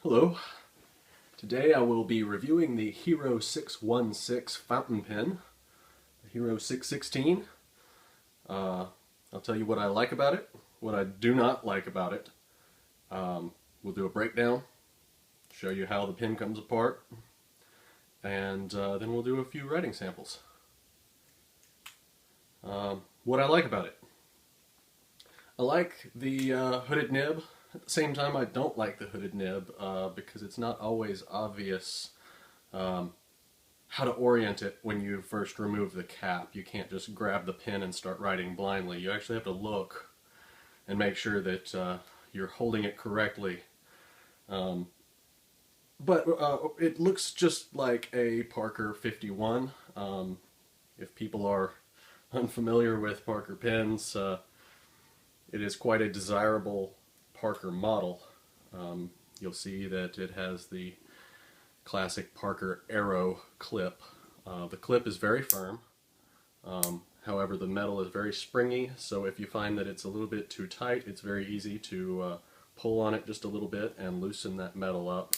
Hello. Today I will be reviewing the Hero 616 fountain pen, the Hero 616. I'll tell you what I like about it, what I do not like about it. We'll do a breakdown, show you how the pen comes apart, and then we'll do a few writing samples. What I like about it. I like the hooded nib. At the same time, I don't like the hooded nib because it's not always obvious how to orient it when you first remove the cap. You can't just grab the pen and start writing blindly. You actually have to look and make sure that you're holding it correctly. But it looks just like a Parker 51. If people are unfamiliar with Parker pens, it is quite a desirable Parker model. You'll see that it has the classic Parker Arrow clip. The clip is very firm. However, the metal is very springy, so if you find that it's a little bit too tight, it's very easy to pull on it just a little bit and loosen that metal up.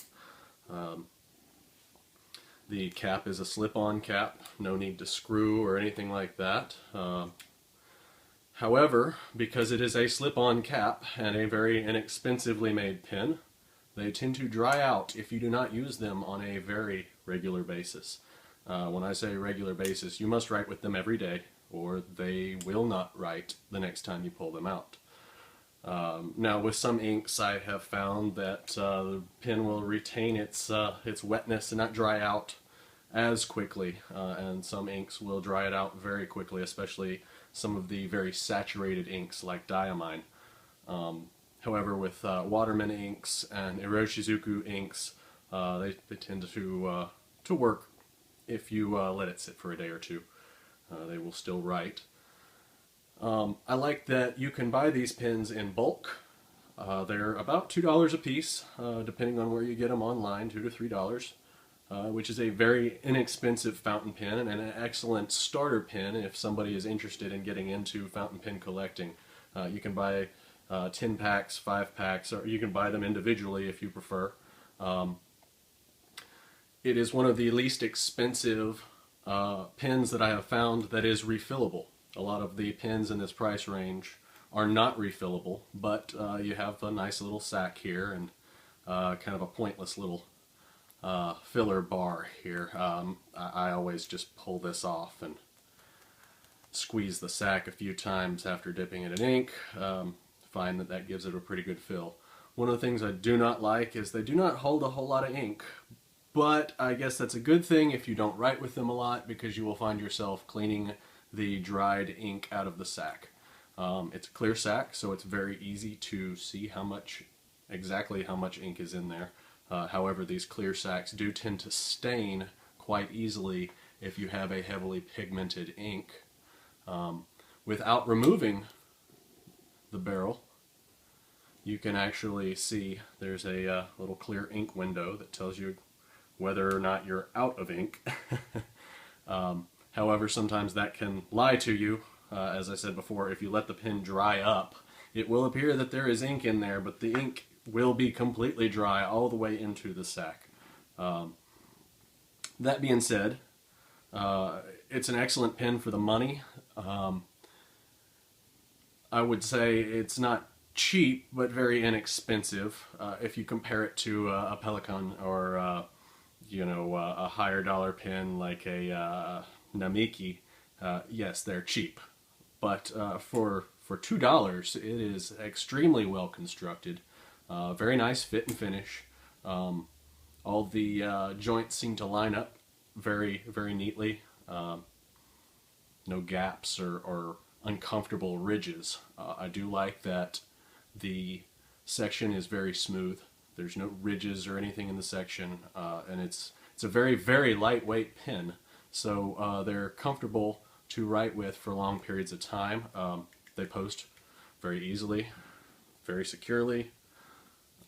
The cap is a slip-on cap, no need to screw or anything like that. However, because it is a slip-on cap and a very inexpensively made pen, they tend to dry out if you do not use them on a very regular basis. When I say regular basis, you must write with them every day, or they will not write the next time you pull them out. Now, with some inks, I have found that the pen will retain its wetness and not dry out as quickly, and some inks will dry it out very quickly, especially some of the very saturated inks like diamine. However, with Waterman inks and Iroshizuku inks, they tend to work if you let it sit for a day or two. They will still write. I like that you can buy these pens in bulk. They're about $2 a piece, depending on where you get them online, $2 to $3. Which is a very inexpensive fountain pen and an excellent starter pen if somebody is interested in getting into fountain pen collecting. You can buy 10 packs, 5 packs, or you can buy them individually if you prefer. It is one of the least expensive pens that I have found that is refillable. A lot of the pens in this price range are not refillable, but you have a nice little sack here and kind of a pointless little filler bar here. I always just pull this off and squeeze the sack a few times after dipping it in ink. Find that gives it a pretty good fill. One of the things I do not like is they do not hold a whole lot of ink, but I guess that's a good thing if you don't write with them a lot, because you will find yourself cleaning the dried ink out of the sack. It's a clear sack, so it's very easy to see exactly how much ink is in there. However, these clear sacks do tend to stain quite easily if you have a heavily pigmented ink. Without removing the barrel, you can actually see there's a little clear ink window that tells you whether or not you're out of ink. However, sometimes that can lie to you. As I said before, if you let the pen dry up, it will appear that there is ink in there, but the ink will be completely dry all the way into the sack. That being said, it's an excellent pen for the money. I would say it's not cheap, but very inexpensive if you compare it to a Pelikan or a higher dollar pen like a Namiki. Yes, they're cheap, but for $2, it is extremely well constructed. Very nice fit and finish. All the joints seem to line up very, very neatly. No gaps or uncomfortable ridges. I do like that the section is very smooth. There's no ridges or anything in the section, and it's a very, very lightweight pen. So they're comfortable to write with for long periods of time. They post very easily, very securely.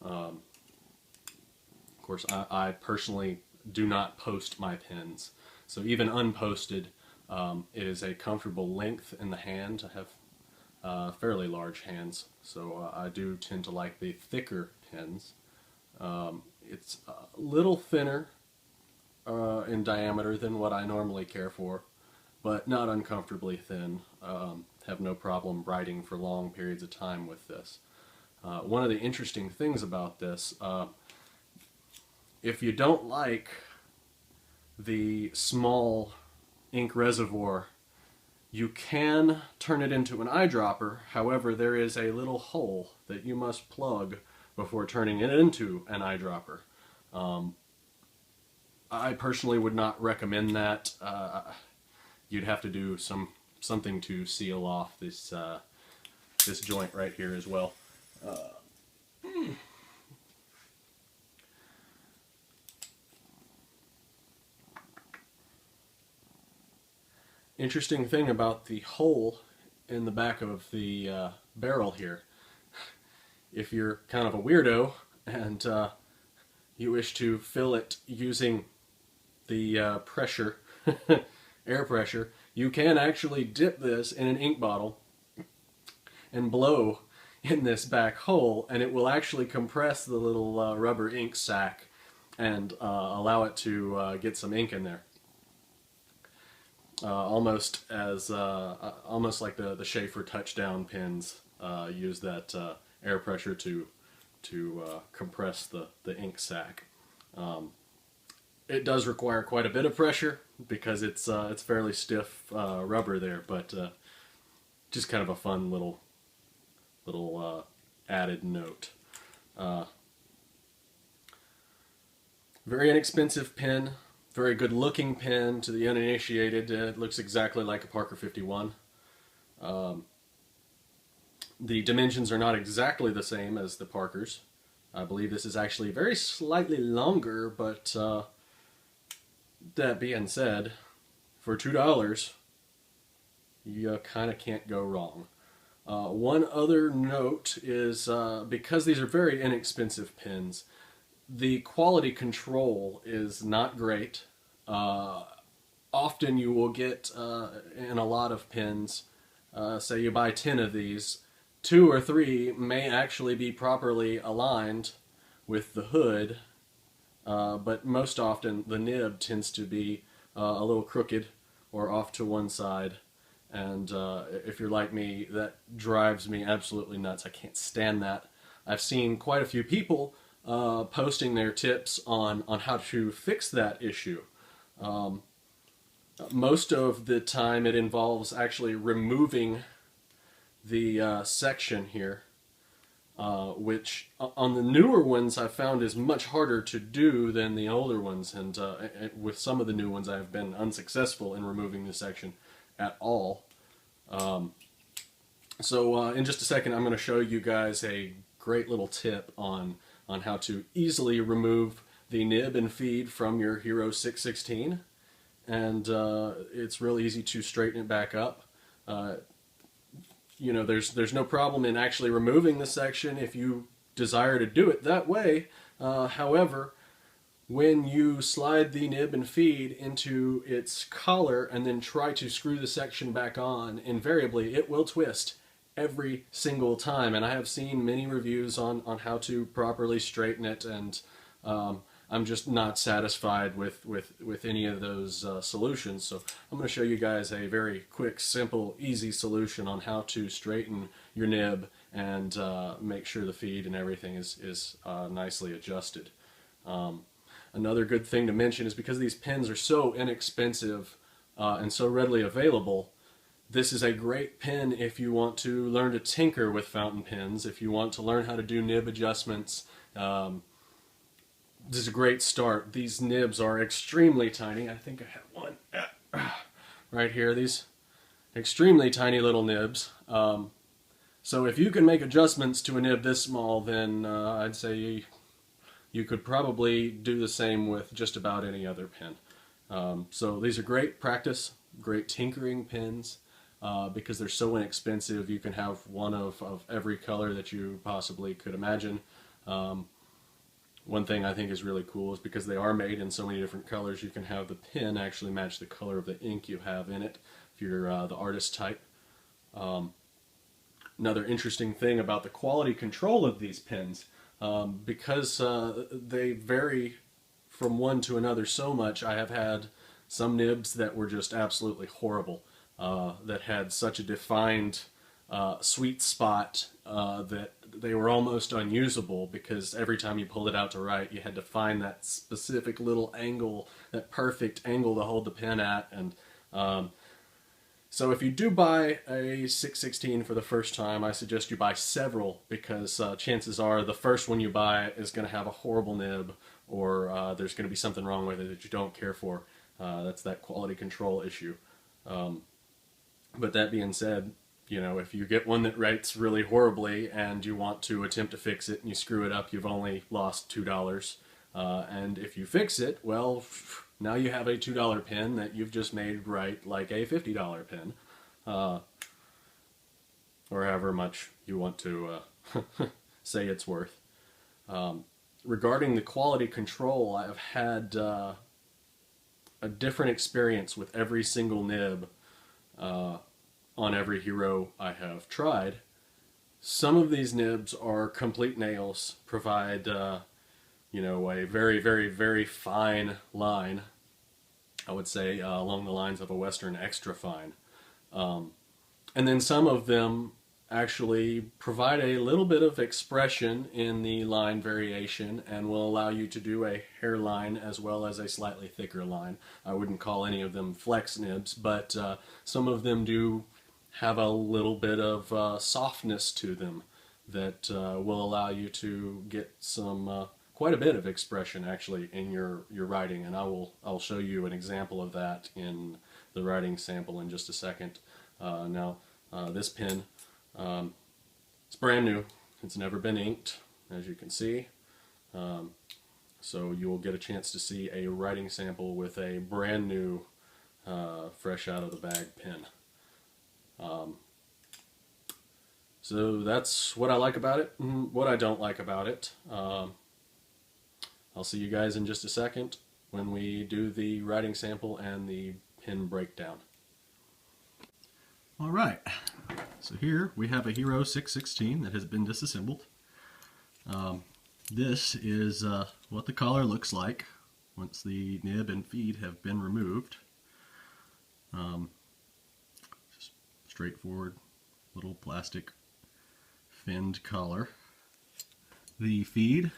Of course, I personally do not post my pens, so even unposted, it is a comfortable length in the hand. I have fairly large hands, so I do tend to like the thicker pens. It's a little thinner in diameter than what I normally care for, but not uncomfortably thin. Have no problem writing for long periods of time with this. One of the interesting things about this, if you don't like the small ink reservoir, you can turn it into an eyedropper. However, there is a little hole that you must plug before turning it into an eyedropper. I personally would not recommend that. You'd have to do something to seal off this this joint right here as well. Interesting thing about the hole in the back of the barrel here. If you're kind of a weirdo and you wish to fill it using the pressure, air pressure, you can actually dip this in an ink bottle and blow in this back hole, and it will actually compress the little rubber ink sac and allow it to get some ink in there. Almost like the Schaefer touchdown pins use that air pressure to compress the ink sac. It does require quite a bit of pressure because it's fairly stiff rubber there, but just kind of a fun little added note. Very inexpensive pen. Very good looking pen to the uninitiated. It looks exactly like a Parker 51. The dimensions are not exactly the same as the Parkers. I believe this is actually very slightly longer, but that being said, for $2, you kind of can't go wrong. One other note is because these are very inexpensive pens, the quality control is not great. Often you will get, in a lot of pens, say you buy 10 of these, 2 or 3 may actually be properly aligned with the hood, but most often the nib tends to be a little crooked or off to one side. And if you're like me, that drives me absolutely nuts. I can't stand that. I've seen quite a few people posting their tips on how to fix that issue. Most of the time it involves actually removing the section here, which on the newer ones I've found is much harder to do than the older ones, and with some of the new ones I've been unsuccessful in removing the section at all. So in just a second I'm going to show you guys a great little tip on how to easily remove the nib and feed from your Hero 616, and it's real easy to straighten it back up. You know, there's no problem in actually removing the section if you desire to do it that way. However, when you slide the nib and feed into its collar and then try to screw the section back on, invariably it will twist every single time. And I have seen many reviews on how to properly straighten it, and I'm just not satisfied with any of those solutions. So I'm going to show you guys a very quick, simple, easy solution on how to straighten your nib and make sure the feed and everything is nicely adjusted. Another good thing to mention is because these pens are so inexpensive and so readily available, this is a great pen if you want to learn to tinker with fountain pens, if you want to learn how to do nib adjustments. This is a great start. These nibs are extremely tiny. I think I have one right here. These extremely tiny little nibs. So if you can make adjustments to a nib this small, then I'd say you could probably do the same with just about any other pen. So these are great practice, great tinkering pens. Because they're so inexpensive, you can have one of every color that you possibly could imagine. One thing I think is really cool is because they are made in so many different colors, you can have the pen actually match the color of the ink you have in it, if you're the artist type. Another interesting thing about the quality control of these pens, because they vary from one to another so much. I have had some nibs that were just absolutely horrible, that had such a defined sweet spot that they were almost unusable, because every time you pulled it out to write, you had to find that specific little angle, that perfect angle to hold the pen at. And so if you do buy a 616 for the first time, I suggest you buy several, because chances are the first one you buy is going to have a horrible nib, or there's going to be something wrong with it that you don't care for. That's that quality control issue. But that being said, you know, if you get one that writes really horribly and you want to attempt to fix it and you screw it up, you've only lost $2. And if you fix it, well, now you have a $2 pen that you've just made write like a $50 pen. Or however much you want to say it's worth. Regarding the quality control, I've had a different experience with every single nib on every hero I have tried. Some of these nibs are complete nails, provide you know, a very, very, very fine line. I would say along the lines of a Western extra fine. And then some of them actually provide a little bit of expression in the line variation and will allow you to do a hairline as well as a slightly thicker line. I wouldn't call any of them flex nibs, but some of them do have a little bit of softness to them that will allow you to get some quite a bit of expression actually in your writing, and I'll show you an example of that in the writing sample in just a second. Now this pen, it's brand new. It's never been inked, as you can see. So you will get a chance to see a writing sample with a brand new, fresh out of the bag pen. So that's what I like about it and what I don't like about it. I'll see you guys in just a second when we do the writing sample and the pen breakdown. Alright, so here we have a Hero 616 that has been disassembled. This is what the collar looks like once the nib and feed have been removed. Just straightforward little plastic finned collar. The feed,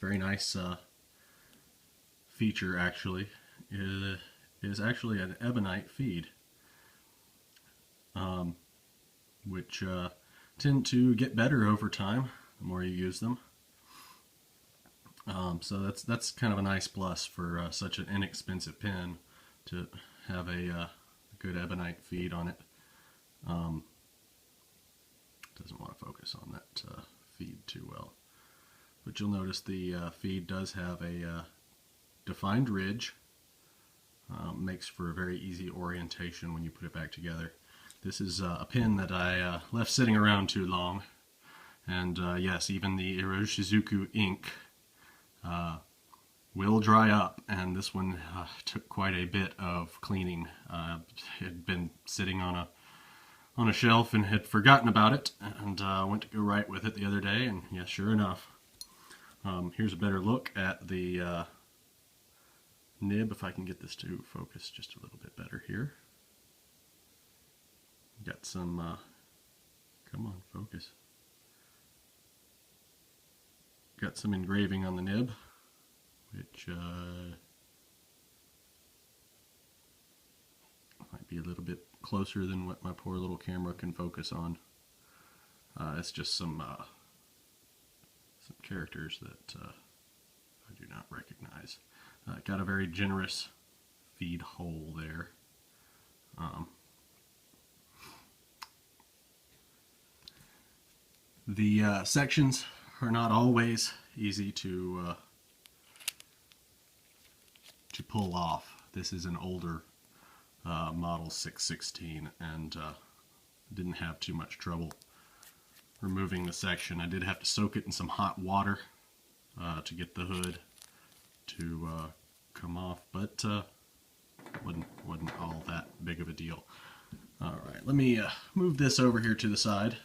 very nice feature actually, is actually an ebonite feed, which tend to get better over time the more you use them. So that's kind of a nice plus for such an inexpensive pen, to have a good ebonite feed on it. Doesn't want to focus on that feed too well, but you'll notice the feed does have a defined ridge. Makes for a very easy orientation when you put it back together. This is a pen that I left sitting around too long, and yes, even the Iroshizuku ink will dry up, and this one took quite a bit of cleaning. It had been sitting on a shelf and had forgotten about it, and went to go write with it the other day, and yes, sure enough. Here's a better look at the nib, if I can get this to focus just a little bit better here. Got some, come on, focus. Got some engraving on the nib, which might be a little bit closer than what my poor little camera can focus on. It's just some characters that I do not recognize. Got a very generous feed hole there. The sections are not always easy to pull off. This is an older model 616, and didn't have too much trouble removing the section. I did have to soak it in some hot water to get the hood to come off, but wasn't all that big of a deal. Alright, let me move this over here to the side,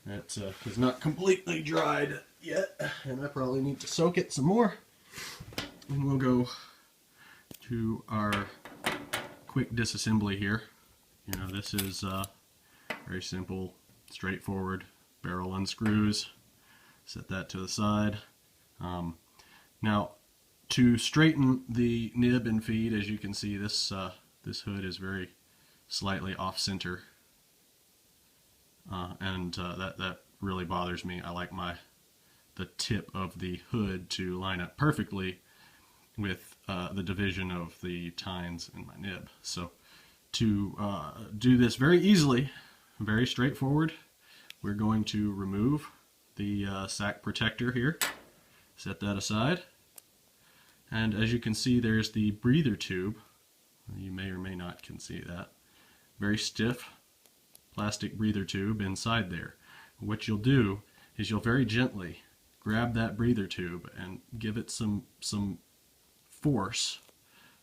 It is not completely dried yet, and I probably need to soak it some more. And we'll go to our quick disassembly here. You know, this is very simple, straightforward. Barrel unscrews. Set that to the side. Now, to straighten the nib and feed, as you can see, this hood is very slightly off center, and that really bothers me. I like the tip of the hood to line up perfectly with the division of the tines in my nib. So to do this very easily, very straightforward, we're going to remove the sack protector here, set that aside, and as you can see, there's the breather tube. You may or may not can see that. Very stiff plastic breather tube inside there. What you'll do is you'll very gently grab that breather tube and give it some force.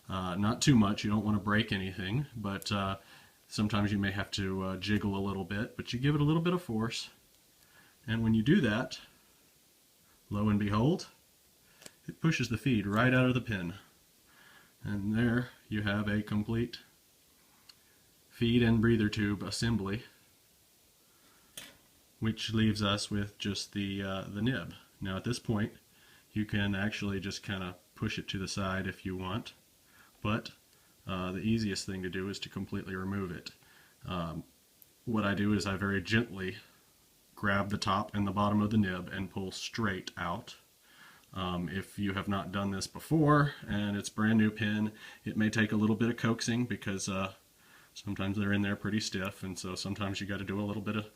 Not too much, you don't want to break anything, but sometimes you may have to jiggle a little bit, but you give it a little bit of force. And when you do that, lo and behold, it pushes the feed right out of the pin. And there you have a complete feed and breather tube assembly, which leaves us with just the nib. Now at this point, you can actually just kind of push it to the side if you want, but the easiest thing to do is to completely remove it. What I do is I very gently grab the top and the bottom of the nib and pull straight out. If you have not done this before and it's a brand new pin, it may take a little bit of coaxing because sometimes they're in there pretty stiff, and so sometimes you got to do a little bit of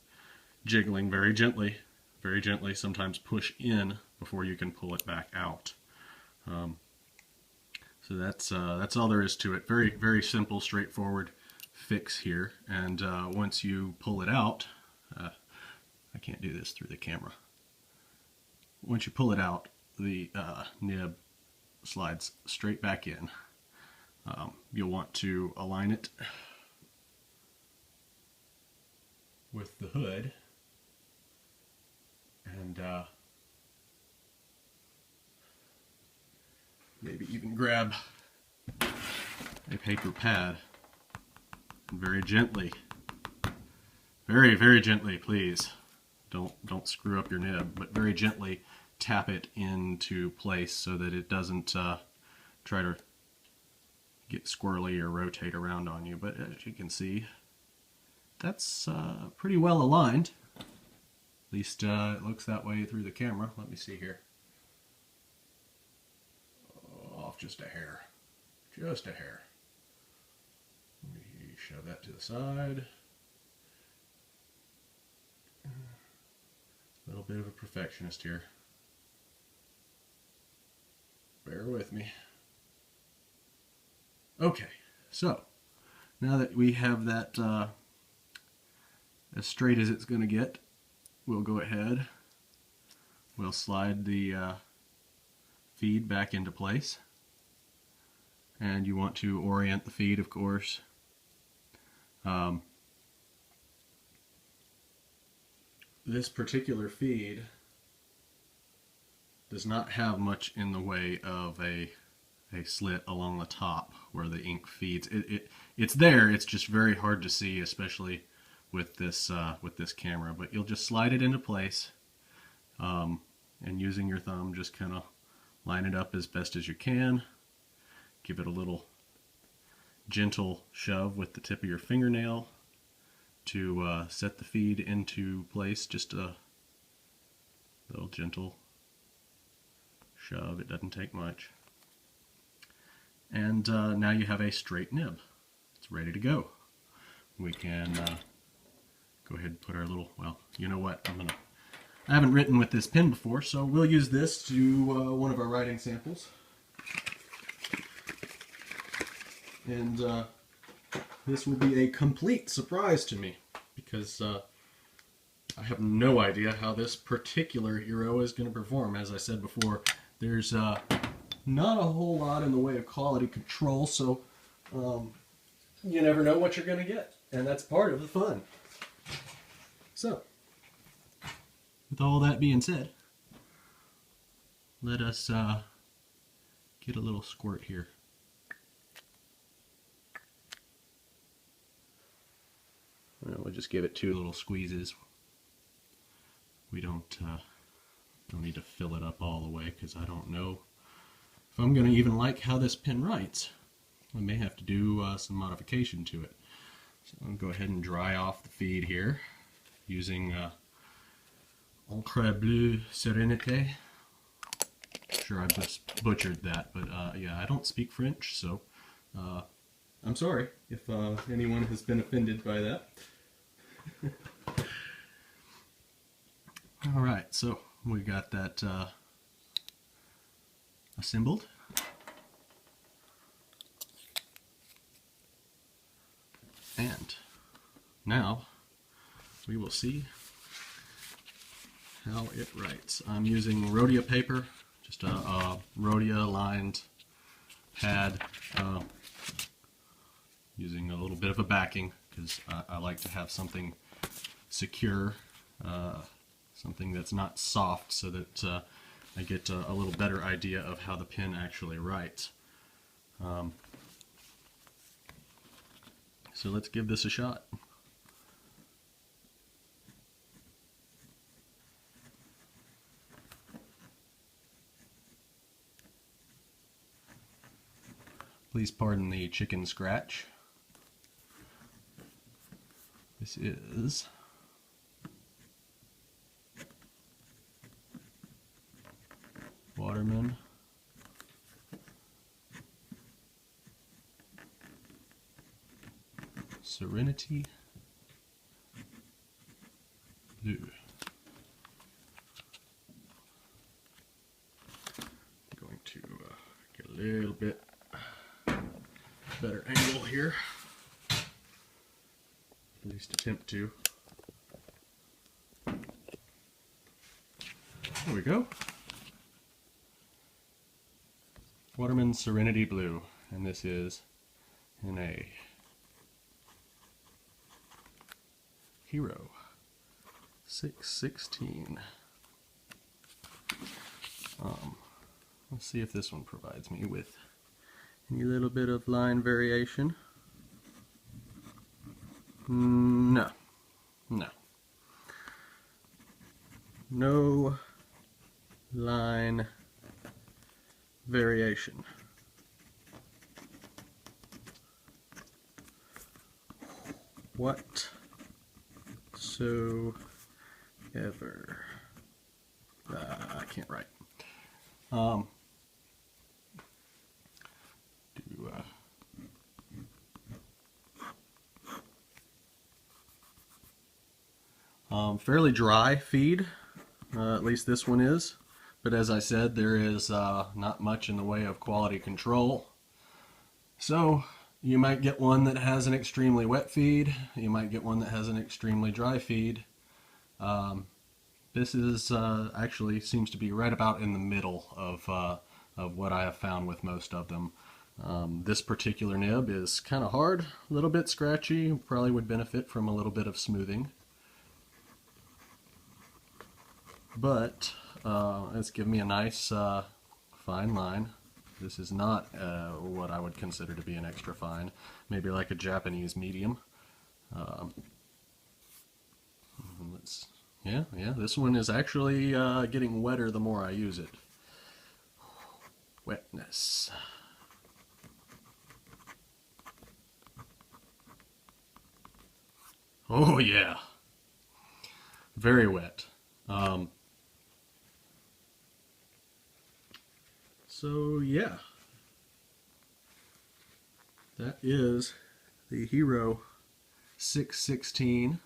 jiggling very gently, sometimes push in before you can pull it back out. So that's all there is to it. Very, very simple, straightforward fix here. And once you pull it out, I can't do this through the camera. Once you pull it out, the nib slides straight back in. You'll want to align it with the hood, and maybe even grab a paper pad and very gently, very, very gently, please, don't screw up your nib, but very gently tap it into place so that it doesn't try to get squirrely or rotate around on you. But as you can see, that's pretty well aligned. At least it looks that way through the camera. Let me see here. Off just a hair. Just a hair. Let me shove that to the side. A little bit of a perfectionist here. Bear with me. Okay, so now that we have that as straight as it's going to get, we'll go ahead. We'll slide the feed back into place. And you want to orient the feed, of course. This particular feed does not have much in the way of a slit along the top where the ink feeds. It's there, it's just very hard to see, especially with this camera. But you'll just slide it into place, and using your thumb, just kind of line it up as best as you can. Give it a little gentle shove with the tip of your fingernail to set the feed into place. Just a little gentle shove. It doesn't take much. And now you have a straight nib. It's ready to go. We can go ahead and put our little, well, you know what, I haven't written with this pen before, so we'll use this to do one of our writing samples. And this will be a complete surprise to me, because I have no idea how this particular hero is going to perform. As I said before, there's not a whole lot in the way of quality control, so you never know what you're going to get, and that's part of the fun. So, with all that being said, let us get a little squirt here. We'll just give it 2 little squeezes. We don't need to fill it up all the way, because I don't know if I'm going to even like how this pen writes. I may have to do some modification to it. So I'll go ahead and dry off the feed here using Encre Bleu Serenité. Sure, I just butchered that, but yeah, I don't speak French, so I'm sorry if anyone has been offended by that. Alright, so we got that assembled. And now we will see how it writes. I'm using Rhodia paper, just a Rhodia lined pad, using a little bit of a backing because I like to have something secure, something that's not soft, so that I get a little better idea of how the pen actually writes. So let's give this a shot. Please pardon the chicken scratch. This is Waterman Serenity Blue. I'm going to get a little bit better angle here. At least attempt to. There we go. Waterman Serenity Blue, and this is in a Hero 616. Let's see if this one provides me with any little bit of line variation. No. No line variation. Whatsoever. I can't write. Fairly dry feed, at least this one is, but as I said, there is not much in the way of quality control. So you might get one that has an extremely wet feed, you might get one that has an extremely dry feed. This is actually seems to be right about in the middle of what I have found with most of them. This particular nib is kind of hard, a little bit scratchy, probably would benefit from a little bit of smoothing. But it's given me a nice fine line. This is not what I would consider to be an extra fine, maybe like a Japanese medium. Yeah, this one is actually getting wetter the more I use it. Wetness. Oh yeah, very wet. So yeah, that is the Hero 616.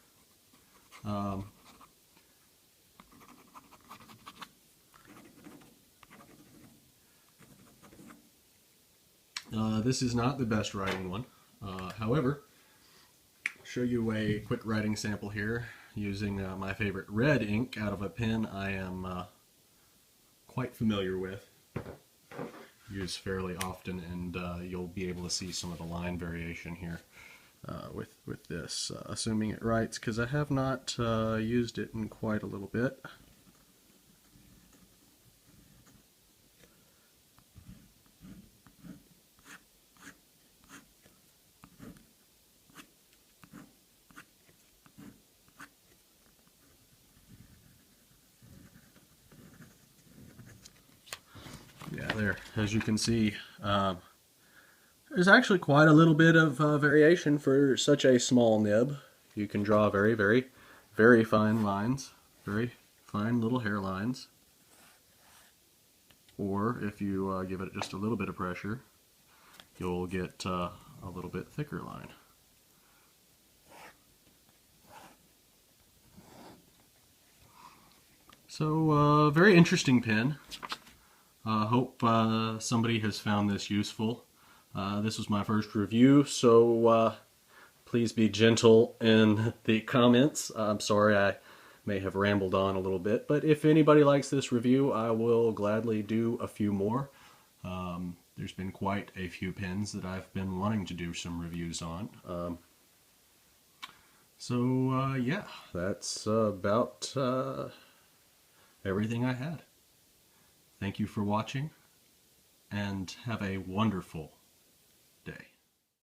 This is not the best writing one. However, I'll show you a quick writing sample here using my favorite red ink out of a pen I am quite familiar with. Use fairly often, and you'll be able to see some of the line variation here with this, assuming it writes, because I have not used it in quite a little bit. There, as you can see, there's actually quite a little bit of variation for such a small nib. You can draw very, very, very fine lines, very fine little hairlines. Or if you give it just a little bit of pressure, you'll get a little bit thicker line. So, very interesting pen. Hope somebody has found this useful. This was my first review, so please be gentle in the comments. I'm sorry I may have rambled on a little bit, but if anybody likes this review, I will gladly do a few more. There's been quite a few pens that I've been wanting to do some reviews on. Yeah, that's about everything I had. Thank you for watching, and have a wonderful